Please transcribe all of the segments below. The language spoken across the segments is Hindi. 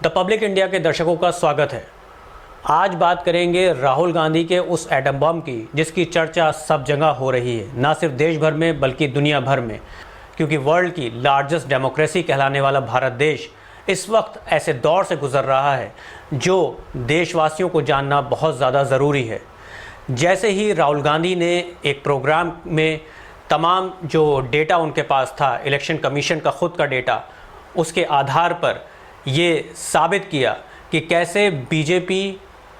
द पब्लिक इंडिया के दर्शकों का स्वागत है। आज बात करेंगे राहुल गांधी के उस एटम बम की जिसकी चर्चा सब जगह हो रही है, ना सिर्फ देश भर में बल्कि दुनिया भर में, क्योंकि वर्ल्ड की लार्जेस्ट डेमोक्रेसी कहलाने वाला भारत देश इस वक्त ऐसे दौर से गुजर रहा है जो देशवासियों को जानना बहुत ज़्यादा ज़रूरी है। जैसे ही राहुल गांधी ने एक प्रोग्राम में तमाम जो डेटा उनके पास था, इलेक्शन कमीशन का ख़ुद का डेटा, उसके आधार पर ये साबित किया कि कैसे बीजेपी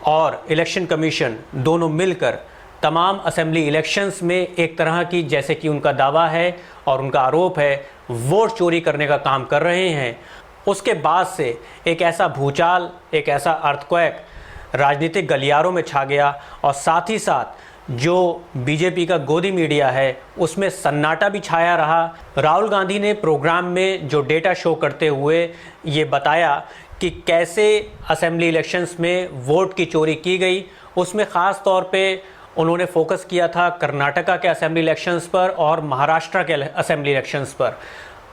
और इलेक्शन कमीशन दोनों मिलकर तमाम असेंबली इलेक्शंस में एक तरह की, जैसे कि उनका दावा है और उनका आरोप है, वोट चोरी करने का काम कर रहे हैं। उसके बाद से एक ऐसा भूचाल, एक ऐसा अर्थक्वेक राजनीतिक गलियारों में छा गया और साथ ही साथ जो बीजेपी का गोदी मीडिया है उसमें सन्नाटा भी छाया रहा। राहुल गांधी ने प्रोग्राम में जो डेटा शो करते हुए ये बताया कि कैसे असेंबली इलेक्शंस में वोट की चोरी की गई। उसमें ख़ास तौर पे उन्होंने फोकस किया था कर्नाटका के असेंबली इलेक्शंस पर और महाराष्ट्र के असेंबली इलेक्शंस पर।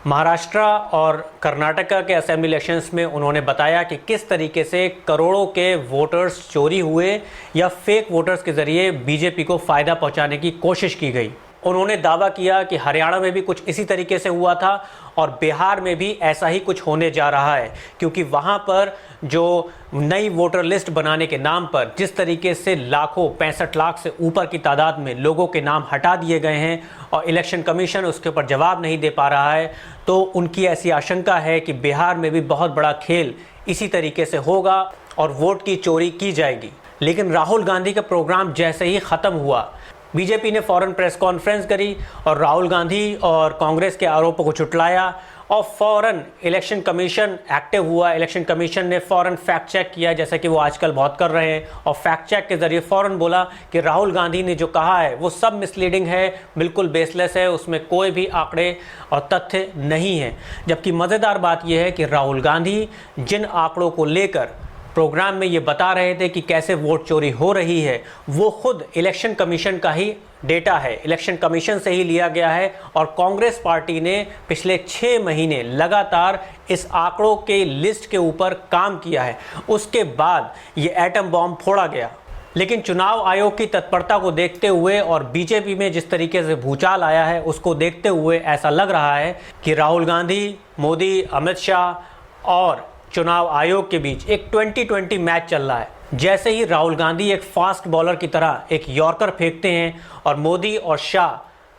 महाराष्ट्र और कर्नाटका के असेंबली इलेक्शंस में उन्होंने बताया कि किस तरीके से करोड़ों के वोटर्स चोरी हुए या फेक वोटर्स के ज़रिए बीजेपी को फ़ायदा पहुंचाने की कोशिश की गई। उन्होंने दावा किया कि हरियाणा में भी कुछ इसी तरीके से हुआ था और बिहार में भी ऐसा ही कुछ होने जा रहा है, क्योंकि वहाँ पर जो नई वोटर लिस्ट बनाने के नाम पर जिस तरीके से लाखों 65 लाख से ऊपर की तादाद में लोगों के नाम हटा दिए गए हैं और इलेक्शन कमीशन उसके ऊपर जवाब नहीं दे पा रहा है, तो उनकी ऐसी आशंका है कि बिहार में भी बहुत बड़ा खेल इसी तरीके से होगा और वोट की चोरी की जाएगी। लेकिन राहुल गांधी का प्रोग्राम जैसे ही ख़त्म हुआ, बीजेपी ने फ़ौरन प्रेस कॉन्फ्रेंस करी और राहुल गांधी और कांग्रेस के आरोपों को झुटलाया और फ़ौरन इलेक्शन कमीशन एक्टिव हुआ। इलेक्शन कमीशन ने फ़ौरन फैक्ट चेक किया, जैसा कि वो आजकल बहुत कर रहे हैं, और फैक्ट चेक के ज़रिए फ़ौरन बोला कि राहुल गांधी ने जो कहा है वो सब मिसलीडिंग है, बिल्कुल बेसलेस है, उसमें कोई भी आंकड़े और तथ्य नहीं है। जबकि मज़ेदार बात यह है कि राहुल गांधी जिन आंकड़ों को लेकर प्रोग्राम में ये बता रहे थे कि कैसे वोट चोरी हो रही है, वो खुद इलेक्शन कमीशन का ही डेटा है, इलेक्शन कमीशन से ही लिया गया है। और कांग्रेस पार्टी ने पिछले 6 महीने लगातार इस आंकड़ों के लिस्ट के ऊपर काम किया है। उसके बाद ये एटम बॉम्ब फोड़ा गया। लेकिन चुनाव आयोग की तत्परता को देखते हुए और बीजेपी में जिस तरीके से भूचाल आया है उसको देखते हुए ऐसा लग रहा है कि राहुल गांधी, मोदी, अमित शाह और चुनाव आयोग के बीच एक 20-20 मैच चल रहा है। जैसे ही राहुल गांधी एक फास्ट बॉलर की तरह एक यॉर्कर फेंकते हैं और मोदी और शाह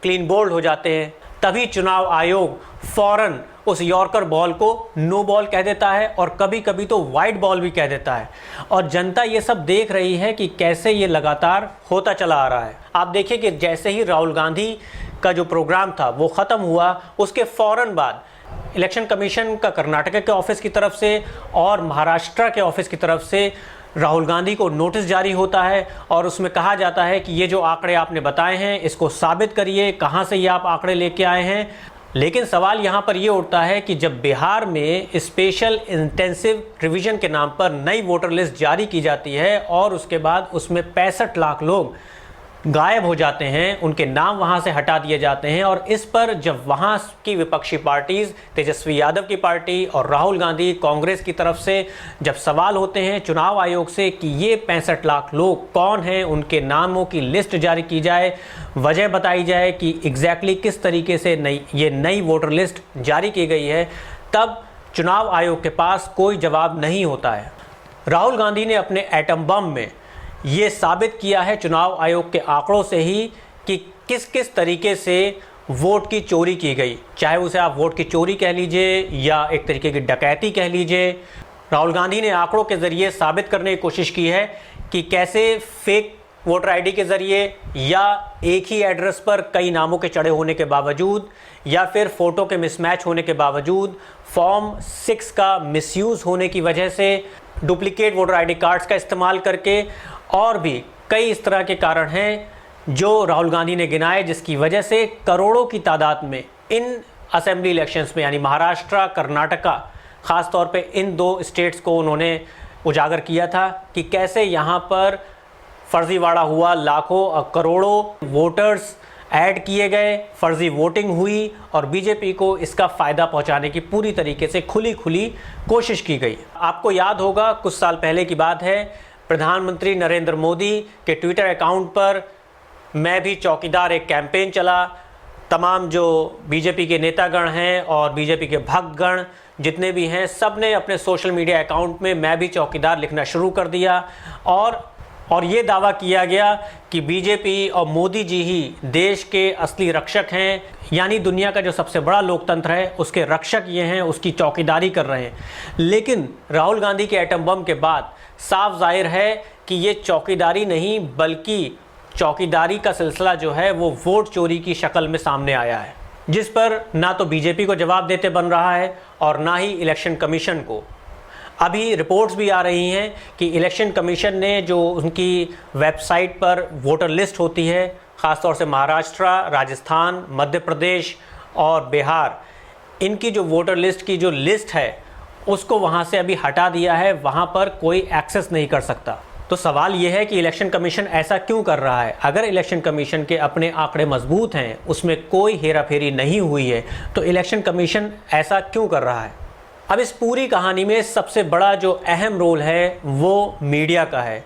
क्लीन बोल्ड हो जाते हैं, तभी चुनाव आयोग फौरन उस यॉर्कर बॉल को नो बॉल कह देता है और कभी कभी तो वाइड बॉल भी कह देता है। और जनता ये सब देख रही है कि कैसे ये लगातार होता चला आ रहा है। आप देखिए कि जैसे ही राहुल गांधी का जो प्रोग्राम था वो ख़त्म हुआ, उसके फ़ौरन बाद इलेक्शन कमीशन का कर्नाटक के ऑफिस की तरफ से और महाराष्ट्र के ऑफिस की तरफ से राहुल गांधी को नोटिस जारी होता है और उसमें कहा जाता है कि ये जो आंकड़े आपने बताए हैं इसको साबित करिए, कहाँ से ये आप आंकड़े लेके आए हैं। लेकिन सवाल यहाँ पर ये उठता है कि जब बिहार में स्पेशल इंटेंसिव रिवीजन के नाम पर नई वोटर लिस्ट जारी की जाती है और उसके बाद उसमें 65 लाख लोग गायब हो जाते हैं, उनके नाम वहां से हटा दिए जाते हैं, और इस पर जब वहां की विपक्षी पार्टीज, तेजस्वी यादव की पार्टी और राहुल गांधी कांग्रेस की तरफ से जब सवाल होते हैं चुनाव आयोग से कि ये 65 लाख लोग कौन हैं, उनके नामों की लिस्ट जारी की जाए, वजह बताई जाए कि एग्जैक्टली किस तरीके से ये नई वोटर लिस्ट जारी की गई है, तब चुनाव आयोग के पास कोई जवाब नहीं होता है। राहुल गांधी ने अपने एटम बम में ये साबित किया है चुनाव आयोग के आंकड़ों से ही कि किस किस तरीके से वोट की चोरी की गई, चाहे उसे आप वोट की चोरी कह लीजिए या एक तरीके की डकैती कह लीजिए। राहुल गांधी ने आंकड़ों के ज़रिए साबित करने की कोशिश की है कि कैसे फेक वोटर आईडी के ज़रिए या एक ही एड्रेस पर कई नामों के चढ़े होने के बावजूद या फिर फ़ोटो के मिसमैच होने के बावजूद, फॉर्म 6 का मिसयूज़ होने की वजह से, डुप्लीकेट वोटर आईडी कार्ड्स का इस्तेमाल करके, और भी कई इस तरह के कारण हैं जो राहुल गांधी ने गिनाए, जिसकी वजह से करोड़ों की तादाद में इन असेंबली इलेक्शंस में यानी महाराष्ट्र, कर्नाटका, ख़ास तौर पे इन 2 स्टेट्स को उन्होंने उजागर किया था कि कैसे यहाँ पर फर्जीवाड़ा हुआ, लाखों और करोड़ों वोटर्स ऐड किए गए, फर्जी वोटिंग हुई और बीजेपी को इसका फ़ायदा पहुंचाने की पूरी तरीके से खुली खुली कोशिश की गई। आपको याद होगा, कुछ साल पहले की बात है, प्रधानमंत्री नरेंद्र मोदी के ट्विटर अकाउंट पर मैं भी चौकीदार एक कैंपेन चला। तमाम जो बीजेपी के नेतागण हैं और बीजेपी के भक्तगण जितने भी हैं, सब ने अपने सोशल मीडिया अकाउंट में मैं भी चौकीदार लिखना शुरू कर दिया और ये दावा किया गया कि बीजेपी और मोदी जी ही देश के असली रक्षक हैं, यानी दुनिया का जो सबसे बड़ा लोकतंत्र है उसके रक्षक ये हैं, उसकी चौकीदारी कर रहे हैं। लेकिन राहुल गांधी के एटम बम के बाद साफ जाहिर है कि ये चौकीदारी नहीं, बल्कि चौकीदारी का सिलसिला जो है वो वोट चोरी की शक्ल में सामने आया है, जिस पर ना तो बीजेपी को जवाब देते बन रहा है और ना ही इलेक्शन कमीशन को। अभी रिपोर्ट्स भी आ रही हैं कि इलेक्शन कमीशन ने जो उनकी वेबसाइट पर वोटर लिस्ट होती है, ख़ासतौर से महाराष्ट्र, राजस्थान, मध्य प्रदेश और बिहार, इनकी जो वोटर लिस्ट की जो लिस्ट है उसको वहाँ से अभी हटा दिया है, वहाँ पर कोई एक्सेस नहीं कर सकता। तो सवाल ये है कि इलेक्शन कमीशन ऐसा क्यों कर रहा है? अगर इलेक्शन कमीशन के अपने आंकड़े मजबूत हैं, उसमें कोई हेराफेरी नहीं हुई है, तो इलेक्शन कमीशन ऐसा क्यों कर रहा है? अब इस पूरी कहानी में सबसे बड़ा जो अहम रोल है वो मीडिया का है।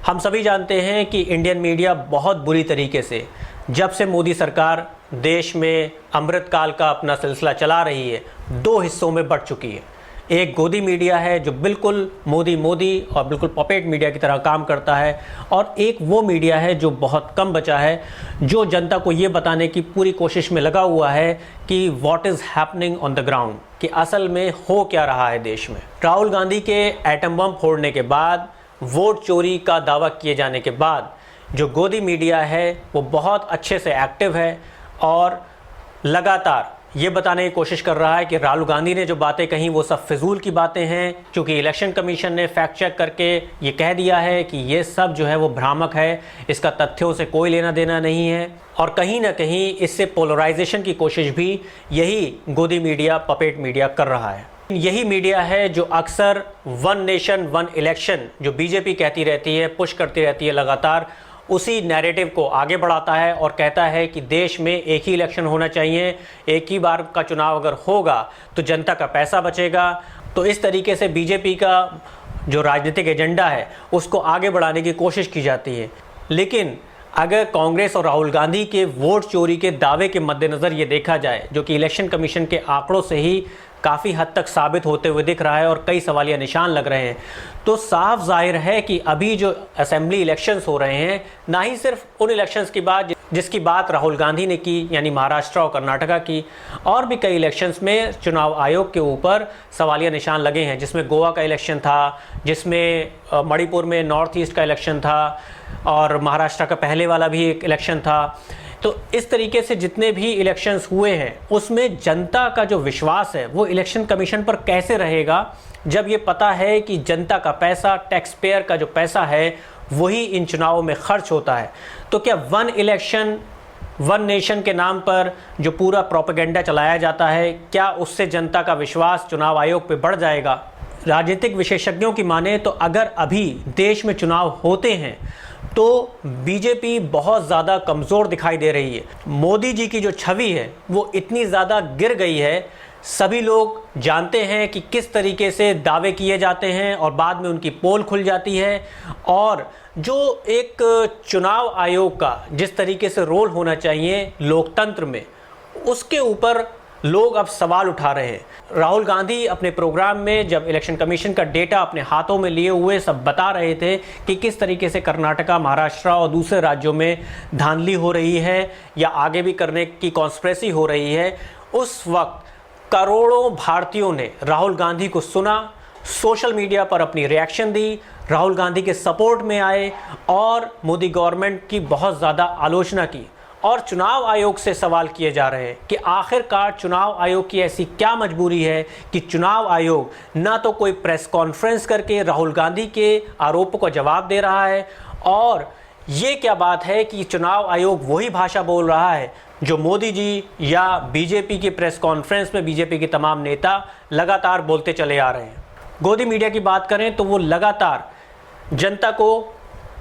हम सभी जानते हैं कि इंडियन मीडिया बहुत बुरी तरीके से, जब से मोदी सरकार देश में अमृतकाल का अपना सिलसिला चला रही है, दो हिस्सों में बढ़ चुकी है। एक गोदी मीडिया है जो बिल्कुल मोदी और बिल्कुल पपेट मीडिया की तरह काम करता है, और एक वो मीडिया है जो बहुत कम बचा है, जो जनता को ये बताने की पूरी कोशिश में लगा हुआ है कि what is happening on the ground, कि असल में हो क्या रहा है देश में। राहुल गांधी के एटम बम फोड़ने के बाद, वोट चोरी का दावा किए जाने के बाद, जो गोदी मीडिया है वो बहुत अच्छे से एक्टिव है और लगातार ये बताने की कोशिश कर रहा है कि राहुल गांधी ने जो बातें कही वो सब फिजूल की बातें हैं, क्योंकि इलेक्शन कमीशन ने फैक्ट चेक करके ये कह दिया है कि ये सब जो है वो भ्रामक है, इसका तथ्यों से कोई लेना देना नहीं है। और कहीं ना कहीं इससे पोलराइजेशन की कोशिश भी यही गोदी मीडिया, पपेट मीडिया कर रहा है। यही मीडिया है जो अक्सर वन नेशन वन इलेक्शन जो बीजेपी कहती रहती है, पुश करती रहती है लगातार, उसी नैरेटिव को आगे बढ़ाता है और कहता है कि देश में एक ही इलेक्शन होना चाहिए, एक ही बार का चुनाव अगर होगा तो जनता का पैसा बचेगा। तो इस तरीके से बीजेपी का जो राजनीतिक एजेंडा है उसको आगे बढ़ाने की कोशिश की जाती है। लेकिन अगर कांग्रेस और राहुल गांधी के वोट चोरी के दावे के मद्देनज़र ये देखा जाए, जो कि इलेक्शन कमीशन के आंकड़ों से ही काफ़ी हद तक साबित होते हुए दिख रहा है और कई सवालिया निशान लग रहे हैं, तो साफ जाहिर है कि अभी जो असेंबली इलेक्शंस हो रहे हैं, ना ही सिर्फ उन इलेक्शंस की बात जिसकी बात राहुल गांधी ने की, यानी महाराष्ट्र और कर्नाटका की, और भी कई इलेक्शंस में चुनाव आयोग के ऊपर सवालिया निशान लगे हैं, जिसमें गोवा का इलेक्शन था, जिसमें मणिपुर में नॉर्थ ईस्ट का इलेक्शन था, और महाराष्ट्र का पहले वाला भी एक इलेक्शन था। तो इस तरीके से जितने भी इलेक्शंस हुए हैं उसमें जनता का जो विश्वास है वो इलेक्शन कमीशन पर कैसे रहेगा, जब ये पता है कि जनता का पैसा, टैक्स पेयर का जो पैसा है वही इन चुनावों में खर्च होता है। तो क्या वन इलेक्शन वन नेशन के नाम पर जो पूरा प्रोपेगेंडा चलाया जाता है, क्या उससे जनता का विश्वास चुनाव आयोग पे बढ़ जाएगा? राजनीतिक विशेषज्ञों की माने तो अगर अभी देश में चुनाव होते हैं तो बीजेपी बहुत ज़्यादा कमज़ोर दिखाई दे रही है। मोदी जी की जो छवि है वो इतनी ज़्यादा गिर गई है, सभी लोग जानते हैं कि किस तरीके से दावे किए जाते हैं और बाद में उनकी पोल खुल जाती है, और जो एक चुनाव आयोग का जिस तरीके से रोल होना चाहिए लोकतंत्र में, उसके ऊपर लोग अब सवाल उठा रहे हैं। राहुल गांधी अपने प्रोग्राम में जब इलेक्शन कमीशन का डेटा अपने हाथों में लिए हुए सब बता रहे थे कि किस तरीके से कर्नाटका, महाराष्ट्र और दूसरे राज्यों में धांधली हो रही है या आगे भी करने की कॉन्स्पिरेसी हो रही है, उस वक्त करोड़ों भारतीयों ने राहुल गांधी को सुना, सोशल मीडिया पर अपनी रिएक्शन दी, राहुल गांधी के सपोर्ट में आए और मोदी गवर्नमेंट की बहुत ज़्यादा आलोचना की। और चुनाव आयोग से सवाल किए जा रहे हैं कि आखिरकार चुनाव आयोग की ऐसी क्या मजबूरी है कि चुनाव आयोग ना तो कोई प्रेस कॉन्फ्रेंस करके राहुल गांधी के आरोपों का जवाब दे रहा है, और ये क्या बात है कि चुनाव आयोग वही भाषा बोल रहा है जो मोदी जी या बीजेपी की प्रेस कॉन्फ्रेंस में बीजेपी के तमाम नेता लगातार बोलते चले आ रहे हैं। गोदी मीडिया की बात करें तो वो लगातार जनता को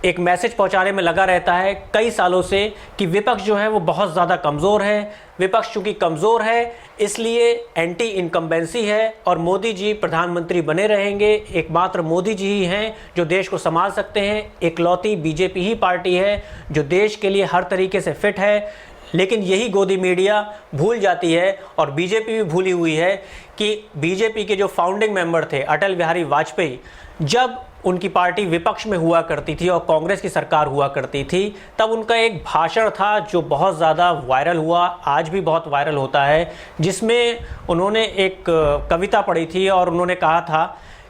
एक मैसेज पहुंचाने में लगा रहता है कई सालों से कि विपक्ष जो है वो बहुत ज़्यादा कमज़ोर है। विपक्ष चूँकि कमज़ोर है इसलिए एंटी इनकम्बेंसी है और मोदी जी प्रधानमंत्री बने रहेंगे। एकमात्र मोदी जी ही हैं जो देश को संभाल सकते हैं। इकलौती बीजेपी ही पार्टी है जो देश के लिए हर तरीके से फिट है। लेकिन यही गोदी मीडिया भूल जाती है और बीजेपी भी भूली हुई है कि बीजेपी के जो फाउंडिंग मेंबर थे अटल बिहारी वाजपेयी, जब उनकी पार्टी विपक्ष में हुआ करती थी और कांग्रेस की सरकार हुआ करती थी, तब उनका एक भाषण था जो बहुत ज़्यादा वायरल हुआ, आज भी बहुत वायरल होता है, जिसमें उन्होंने एक कविता पढ़ी थी और उन्होंने कहा था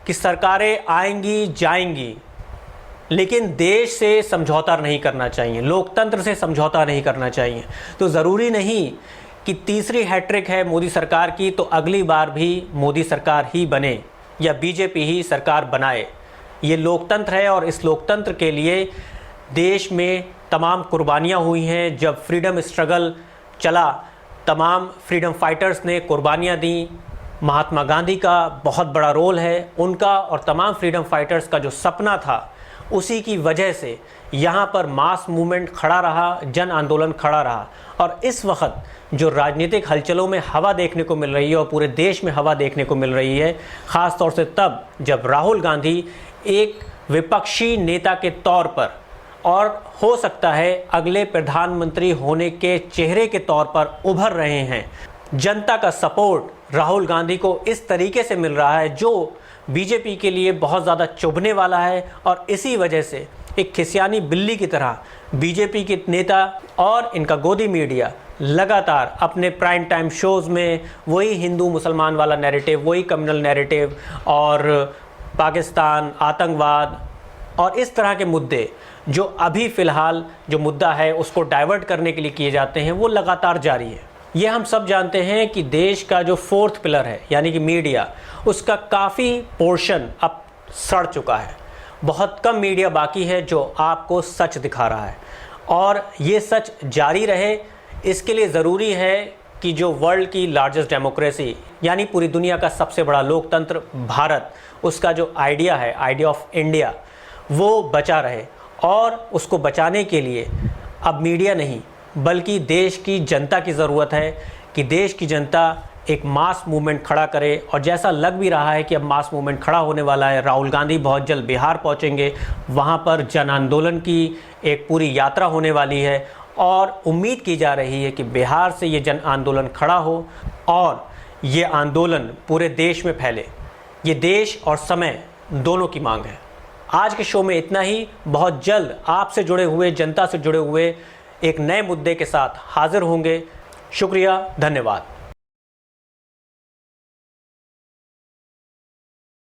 कि सरकारें आएंगी जाएंगी लेकिन देश से समझौता नहीं करना चाहिए, लोकतंत्र से समझौता नहीं करना चाहिए। तो ज़रूरी नहीं कि तीसरी हैट्रिक है मोदी सरकार की तो अगली बार भी मोदी सरकार ही बने या बीजेपी ही सरकार बनाए। ये लोकतंत्र है और इस लोकतंत्र के लिए देश में तमाम कुर्बानियाँ हुई हैं। जब फ्रीडम स्ट्रगल चला तमाम फ्रीडम फाइटर्स ने कुर्बानियाँ दी। महात्मा गांधी का बहुत बड़ा रोल है, उनका और तमाम फ्रीडम फाइटर्स का जो सपना था उसी की वजह से यहाँ पर मास मूवमेंट खड़ा रहा, जन आंदोलन खड़ा रहा। और इस वक्त जो राजनीतिक हलचलों में हवा देखने को मिल रही है और पूरे देश में हवा देखने को मिल रही है, ख़ास तौर से तब जब राहुल गांधी एक विपक्षी नेता के तौर पर और हो सकता है अगले प्रधानमंत्री होने के चेहरे के तौर पर उभर रहे हैं। जनता का सपोर्ट राहुल गांधी को इस तरीके से मिल रहा है जो बीजेपी के लिए बहुत ज़्यादा चुभने वाला है और इसी वजह से एक खिसियानी बिल्ली की तरह बीजेपी के नेता और इनका गोदी मीडिया लगातार अपने प्राइम टाइम शोज़ में वही हिंदू मुसलमान वाला नैरेटिव, वही कम्युनल नैरेटिव और पाकिस्तान, आतंकवाद और इस तरह के मुद्दे जो अभी फ़िलहाल जो मुद्दा है उसको डाइवर्ट करने के लिए किए जाते हैं, वो लगातार जारी है। ये हम सब जानते हैं कि देश का जो फोर्थ पिलर है यानी कि मीडिया, उसका काफ़ी पोर्शन अब सड़ चुका है। बहुत कम मीडिया बाकी है जो आपको सच दिखा रहा है और ये सच जारी रहे। इसके लिए ज़रूरी है कि जो वर्ल्ड की लार्जेस्ट डेमोक्रेसी यानी पूरी दुनिया का सबसे बड़ा लोकतंत्र भारत, उसका जो आइडिया है, आइडिया ऑफ इंडिया, वो बचा रहे। और उसको बचाने के लिए अब मीडिया नहीं बल्कि देश की जनता की ज़रूरत है कि देश की जनता एक मास मूवमेंट खड़ा करे। और जैसा लग भी रहा है कि अब मास मूवमेंट खड़ा होने वाला है, राहुल गांधी बहुत जल्द बिहार पहुंचेंगे, वहां पर जन आंदोलन की एक पूरी यात्रा होने वाली है और उम्मीद की जा रही है कि बिहार से ये जन आंदोलन खड़ा हो और ये आंदोलन पूरे देश में फैले। ये देश और समय दोनों की मांग है। आज के शो में इतना ही। बहुत जल्द आपसे जुड़े हुए, जनता से जुड़े हुए एक नए मुद्दे के साथ हाजिर होंगे। शुक्रिया, धन्यवाद।